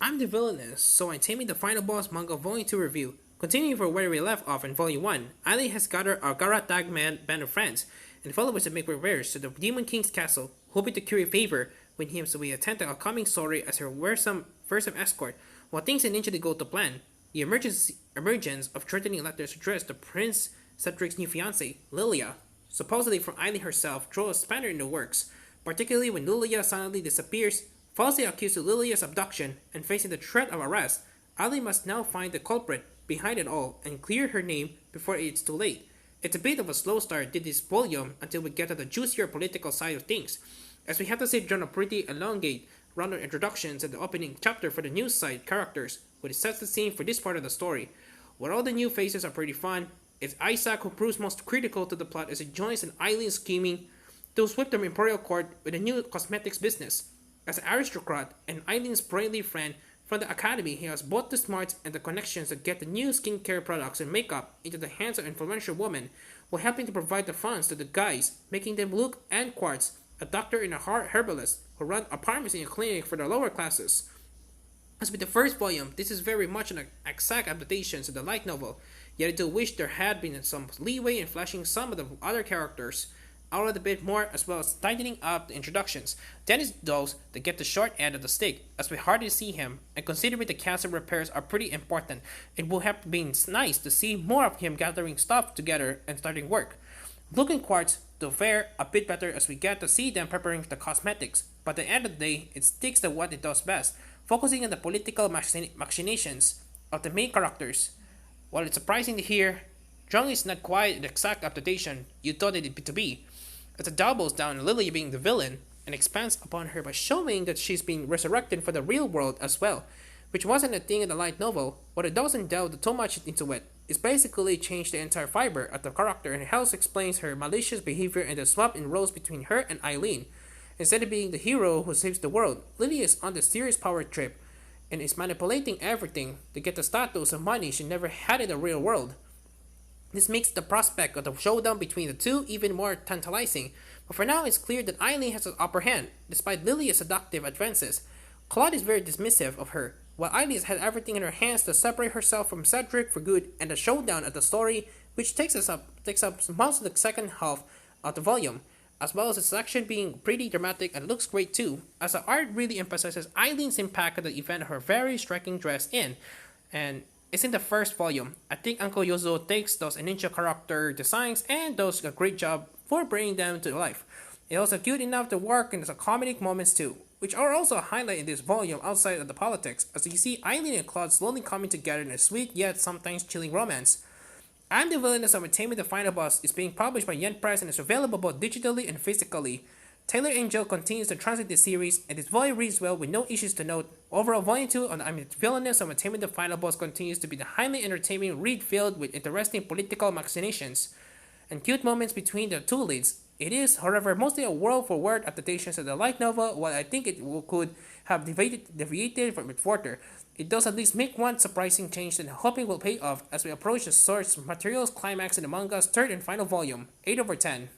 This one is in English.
I'm the Villainess, so I'm Taming the Final Boss Manga Volume 2 review. Continuing from where we left off in Volume 1, Aileen has gathered a Garatag band of friends and followers to make repairs to the Demon King's castle, hoping to curry favor with him so we attend the upcoming story as her fearsome escort. While things initially go to plan, the emergence of threatening letters addressed to Prince Cedric's new fiancée, Lilia, supposedly from Aileen herself, throw a spanner in the works, particularly when Lilia suddenly disappears, falsely accused of Lilia's abduction, and facing the threat of arrest. Ali must now find the culprit behind it all and clear her name before it's too late. It's a bit of a slow start to this volume until we get to the juicier political side of things, as we have to sit down a pretty elongate round of introductions at the opening chapter for the news side characters, which sets the scene for this part of the story. While all the new faces are pretty fun, it's Isaac who proves most critical to the plot as he joins an Eileen scheming to sweep the imperial court with a new cosmetics business. As an aristocrat and Eileen's brilliant friend from the academy, he has both the smarts and the connections to get the new skincare products and makeup into the hands of influential women, while helping to provide the funds to the guys, making them look and Quartz, a doctor and a herbalist who run a pharmacy and clinic for the lower classes. As with the first volume, this is very much an exact adaptation of the light novel, yet I do wish there had been some leeway in fleshing some of the other characters out a bit more, as well as tightening up the introductions. Dennis those that get the short end of the stick, as we hardly see him, and considering the castle repairs are pretty important, it would have been nice to see more of him gathering stuff together and starting work. Looking Quartz to fare a bit better as we get to see them preparing the cosmetics, but at the end of the day, it sticks to what it does best, focusing on the political machinations of the main characters. While it's surprising to hear, Jung is not quite the exact adaptation you thought it to be, as it doubles down on Lily being the villain and expands upon her by showing that she's being resurrected for the real world as well, which wasn't a thing in the light novel, but it doesn't delve too much into it. It's basically changed the entire fiber of the character and helps explains her malicious behavior and the swap in roles between her and Eileen. Instead of being the hero who saves the world, Lily is on the serious power trip and is manipulating everything to get the status and money she never had in the real world. This makes the prospect of the showdown between the two even more tantalizing, but for now it's clear that Eileen has the upper hand, despite Lilia's seductive advances. Claude is very dismissive of her, while Eileen has had everything in her hands to separate herself from Cedric for good, and the showdown of the story, which takes up most of the second half of the volume, as well as its action being pretty dramatic and looks great too, as the art really emphasizes Eileen's impact of the event of her very striking dress and it's in the first volume. I think Uncle Yozo takes those initial character designs and does a great job for bringing them to life. It's also cute enough to work in the comedic moments too, which are also a highlight in this volume outside of the politics, as you see Eileen and Claude slowly coming together in a sweet yet sometimes chilling romance. I'm the Villainess of Taming the Final Boss is being published by Yen Press and is available both digitally and physically. Taylor Angel continues to translate the series, and this volume reads well with no issues to note. Overall, Volume 2 on I'm the Villainess of Taming the Final Boss continues to be the highly entertaining read filled with interesting political machinations and cute moments between the two leads. It is, however, mostly a word-for-word adaptation of the light novel, while I think could have deviated from it further. It does at least make one surprising change that I'm hoping will pay off as we approach the source material's climax in the manga's third and final volume. 8/10.